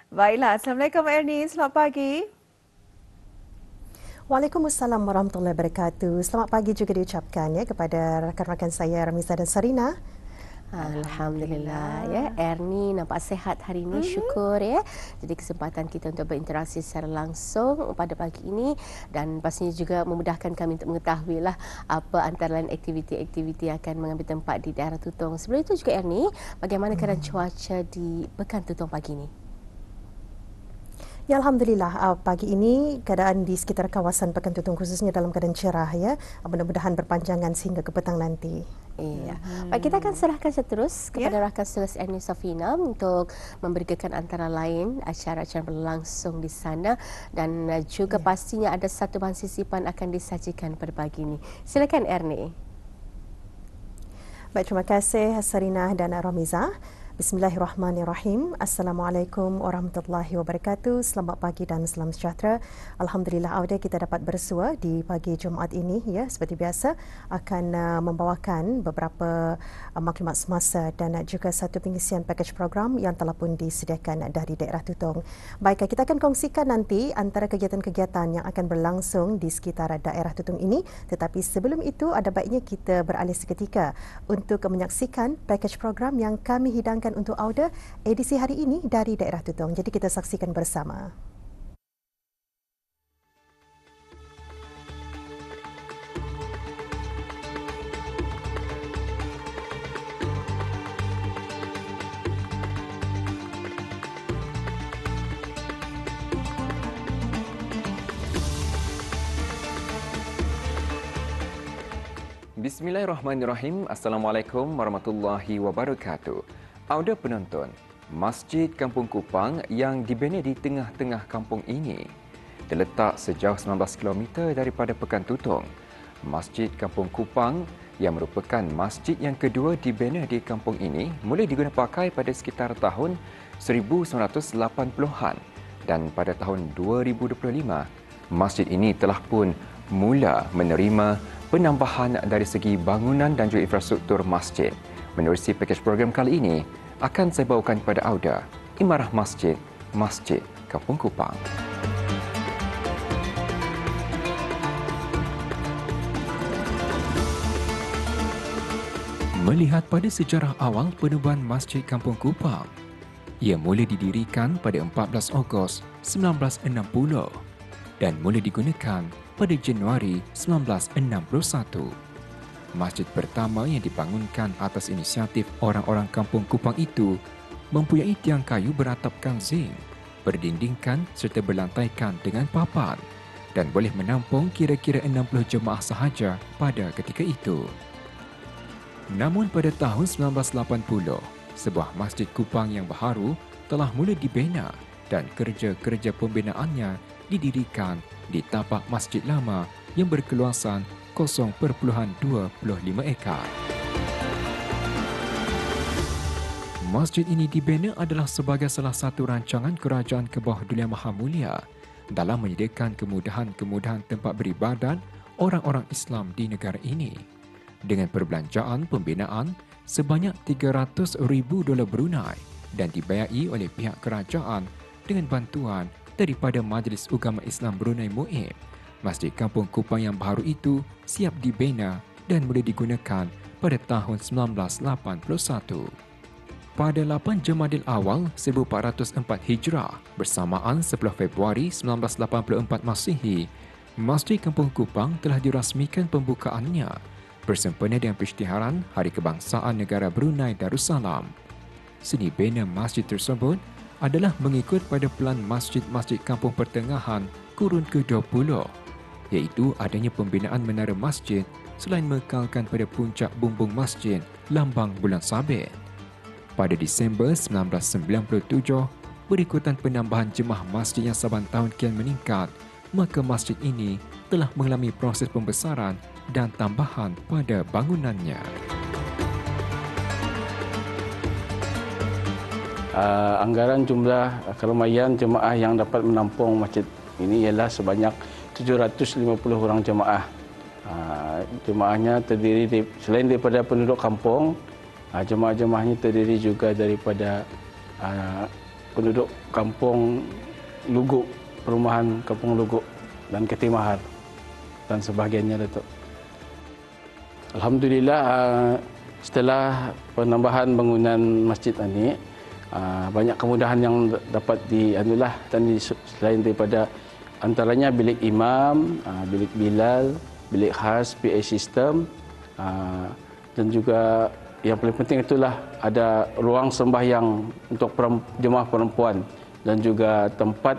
Baiklah, Assalamualaikum Ernie, selamat pagi. Waalaikumsalam warahmatullahi wabarakatuh. Selamat pagi juga diucapkan ya kepada rakan-rakan saya Ramiza dan Sarina. Alhamdulillah ya, Ernie nampak sehat hari ini, syukur ya. Jadi kesempatan kita untuk berinteraksi secara langsung pada pagi ini dan pastinya juga memudahkan kami untuk mengetahui lah apa antara lain aktiviti-aktiviti yang akan mengambil tempat di daerah Tutong. Sebelum itu juga Ernie, bagaimana keadaan cuaca di Pekan Tutong pagi ini? Ya, Alhamdulillah, pagi ini keadaan di sekitar kawasan Pekan Tutong khususnya dalam keadaan cerah ya. Mudah-mudahan berpanjangan sehingga ke petang nanti. Iya. Baik, kita akan serahkan terus kepada rakan Sulis Ernie Safina untuk memberikan antara lain acara-acara berlangsung di sana dan juga pastinya ada satu bahan sisipan akan disajikan pada pagi ini. Silakan Ernie. Baik, terima kasih Sarina dan Ramiza. Bismillahirrahmanirrahim. Assalamualaikum warahmatullahi wabarakatuh. Selamat pagi dan salam sejahtera. Alhamdulillah audio kita dapat bersua di pagi Jumaat ini ya. Seperti biasa akan membawakan beberapa maklumat semasa dan juga satu pengisian pakej program yang telah pun disediakan dari daerah Tutong. Baik, kita akan kongsikan nanti antara kegiatan-kegiatan yang akan berlangsung di sekitar daerah Tutong ini. Tetapi sebelum itu ada baiknya kita beralih seketika untuk menyaksikan pakej program yang kami hidangkan untuk audio edisi hari ini dari daerah Tutong. Jadi kita saksikan bersama. Bismillahirrahmanirrahim. Assalamualaikum warahmatullahi wabarakatuh. Audio penonton, Masjid Kampung Kupang yang dibina di tengah-tengah kampung ini terletak sejauh 19 km daripada Pekan Tutong. Masjid Kampung Kupang yang merupakan masjid yang kedua dibina di kampung ini mula digunakan pakai pada sekitar tahun 1980-an dan pada tahun 2025 masjid ini telah pun mula menerima penambahan dari segi bangunan dan juga infrastruktur masjid. Menerusi pakej program kali ini, akan saya bawakan kepada Auda Imarah Masjid Kampung Kupang. Melihat pada sejarah awal penubuhan Masjid Kampung Kupang, ia mula didirikan pada 14 Ogos 1960 dan mula digunakan pada Januari 1961. Masjid pertama yang dibangunkan atas inisiatif orang-orang kampung Kupang itu mempunyai tiang kayu beratapkan zinc, berdindingkan serta berlantaikan dengan papan dan boleh menampung kira-kira 60 jemaah sahaja pada ketika itu. Namun pada tahun 1980, sebuah masjid Kupang yang baharu telah mula dibina dan kerja-kerja pembinaannya didirikan di tapak masjid lama yang berkeluasan 0.25 ekar. Masjid ini dibina adalah sebagai salah satu rancangan Kerajaan ke bawah Dunia Maha Mulia dalam menyediakan kemudahan-kemudahan tempat beribadat orang-orang Islam di negara ini dengan perbelanjaan pembinaan sebanyak $300,000 Brunei dan dibayari oleh pihak kerajaan dengan bantuan daripada Majlis Ugama Islam Brunei MUIB. Masjid Kampung Kupang yang baru itu siap dibina dan mula digunakan pada tahun 1981. Pada 8 Jamadil Awal 1404 Hijrah bersamaan 10 Februari 1984 Masihi, Masjid Kampung Kupang telah dirasmikan pembukaannya bersempena dengan perisytiharan Hari Kebangsaan Negara Brunei Darussalam. Seni bina masjid tersebut adalah mengikut pada pelan masjid-masjid kampung pertengahan kurun ke-20, iaitu adanya pembinaan menara masjid selain mengekalkan pada puncak bumbung masjid lambang bulan sabit. Pada Disember 1997, berikutan penambahan jemaah masjid yang saban tahun kian meningkat, maka masjid ini telah mengalami proses pembesaran dan tambahan pada bangunannya. Anggaran jumlah keramaian jemaah yang dapat menampung masjid ini ialah sebanyak 750 orang jemaah. Jemaahnya terdiri selain daripada penduduk kampung, jemaah-jemaahnya terdiri juga daripada penduduk kampung Luguk, perumahan kampung Luguk dan Ketimahar dan sebagainya, Datuk. Alhamdulillah, setelah penambahan bangunan masjid ini, banyak kemudahan yang dapat dianulah tadi, selain daripada antaranya bilik imam, bilik bilal, bilik khas, PA system, dan juga yang paling penting itulah ada ruang sembahyang untuk jemaah perempuan dan juga tempat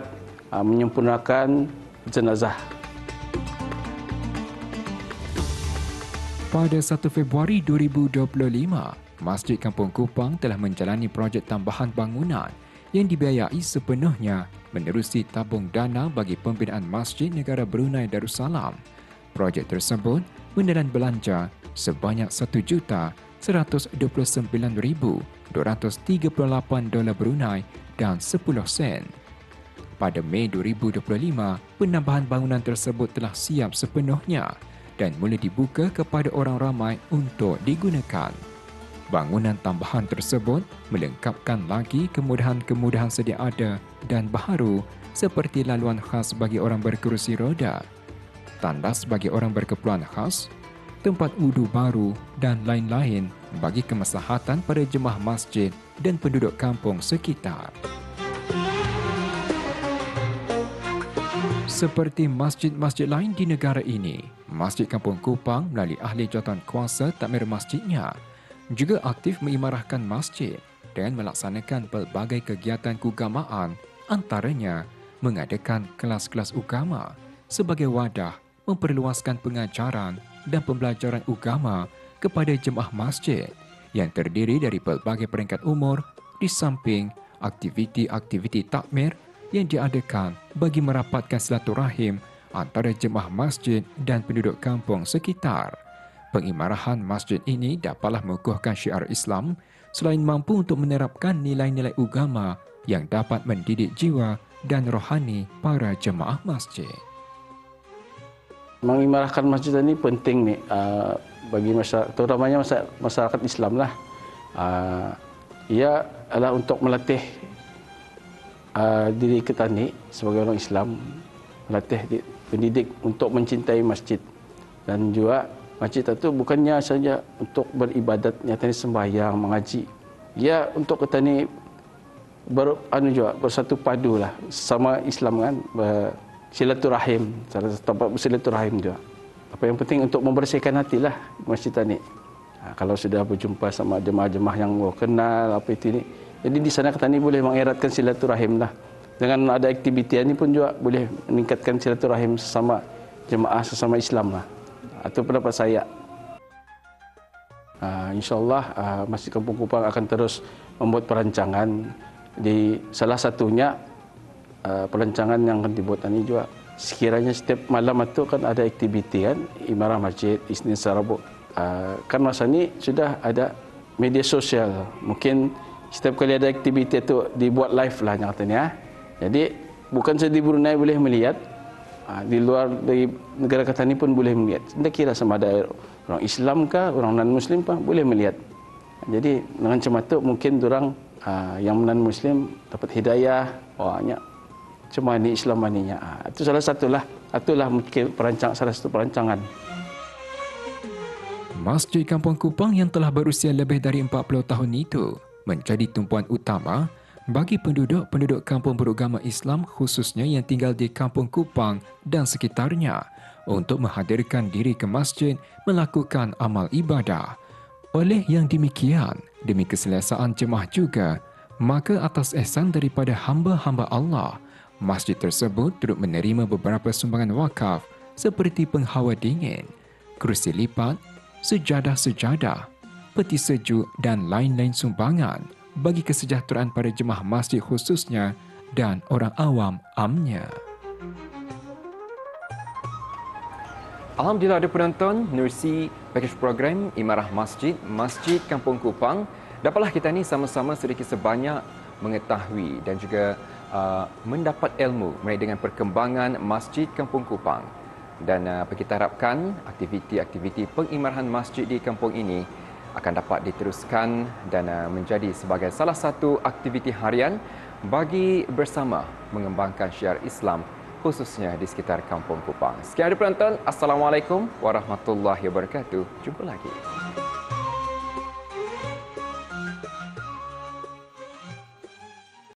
menyempurnakan jenazah. Pada 1 Februari 2025, Masjid Kampung Kupang telah menjalani projek tambahan bangunan yang dibiayai sepenuhnya menerusi tabung dana bagi pembinaan Masjid Negara Brunei Darussalam. Projek tersebut menelan belanja sebanyak $1,129,238 Brunei dan 10 sen. Pada Mei 2025, penambahan bangunan tersebut telah siap sepenuhnya dan mula dibuka kepada orang ramai untuk digunakan. Bangunan tambahan tersebut melengkapkan lagi kemudahan-kemudahan sedia ada dan baharu seperti laluan khas bagi orang berkerusi roda, tandas bagi orang berkeperluan khas, tempat wudu baru dan lain-lain bagi kemaslahatan pada jemaah masjid dan penduduk kampung sekitar. Seperti masjid-masjid lain di negara ini, Masjid Kampung Kupang melalui ahli jawatan kuasa takmir masjidnya juga aktif mengimarahkan masjid dengan melaksanakan pelbagai kegiatan keagamaan, antaranya mengadakan kelas-kelas agama sebagai wadah memperluaskan pengajaran dan pembelajaran agama kepada jemaah masjid yang terdiri dari pelbagai peringkat umur di samping aktiviti-aktiviti takmir yang diadakan bagi merapatkan silaturahim antara jemaah masjid dan penduduk kampung sekitar. Pengimarahan masjid ini dapatlah mengukuhkan syiar Islam selain mampu untuk menerapkan nilai-nilai agama yang dapat mendidik jiwa dan rohani para jemaah masjid. Mengimarahkan masjid ini penting nih bagi masyarakat, terutamanya masyarakat Islam lah. Ia adalah untuk melatih diri kita ni sebagai orang Islam, melatih pendidik untuk mencintai masjid, dan juga masjid itu bukannya saja untuk beribadat, nyatanya sembahyang, mengaji. Ia untuk kita ni bersatu padu lah sama Islam kan, silaturahim, salah satu tempat bersilaturahim juga. Apa yang penting untuk membersihkan hati lah masjid ini. Kalau sudah berjumpa sama jemaah-jemaah yang baru kenal apa itu ni, jadi di sana kita ni boleh mengeratkan silaturahim lah. Dengan ada aktiviti ini pun juga boleh meningkatkan silaturahim sesama jemaah, sesama Islam lah. Itu pendapat saya. InsyaAllah Masjid Kampung Kupang akan terus membuat perancangan. Di salah satunya perancangan yang akan dibuat ini juga, sekiranya setiap malam itu kan ada aktiviti kan, imarah masjid, Isnin Sarabu. Kan masa ini sudah ada media sosial. Mungkin setiap kali ada aktiviti itu dibuat live lah nyatanya. Jadi bukan saja di Brunei boleh melihat, di luar dari negara kita ini pun boleh melihat. Tidak kira sama ada orang Islam kah, orang non-Muslim kah, boleh melihat. Jadi dengan macam itu mungkin orang yang non-Muslim dapat hidayah, banyak cuma ini Islam maninya. Itu salah satulah, itulah mungkin salah satu perancangan. Masjid Kampung Kupang yang telah berusia lebih dari 40 tahun itu menjadi tumpuan utama bagi penduduk-penduduk kampung beragama Islam, khususnya yang tinggal di Kampung Kupang dan sekitarnya, untuk menghadirkan diri ke masjid melakukan amal ibadah. Oleh yang demikian, demi keselesaan jemaah juga, maka atas ihsan daripada hamba-hamba Allah, masjid tersebut turut menerima beberapa sumbangan wakaf seperti penghawa dingin, kerusi lipat, sejadah-sejadah, peti sejuk dan lain-lain sumbangan bagi kesejahteraan para jemaah masjid khususnya dan orang awam amnya. Alhamdulillah ada penonton menerusi package program Imarah Masjid, Masjid Kampung Kupang. Dapatlah kita ni sama-sama sedikit sebanyak mengetahui dan juga mendapat ilmu mengenai dengan perkembangan Masjid Kampung Kupang. Dan kita harapkan aktiviti-aktiviti pengimarahan masjid di kampung ini akan dapat diteruskan dan menjadi sebagai salah satu aktiviti harian bagi bersama mengembangkan syiar Islam khususnya di sekitar Kampung Kupang. Sekian dari penonton. Assalamualaikum warahmatullahi wabarakatuh. Jumpa lagi.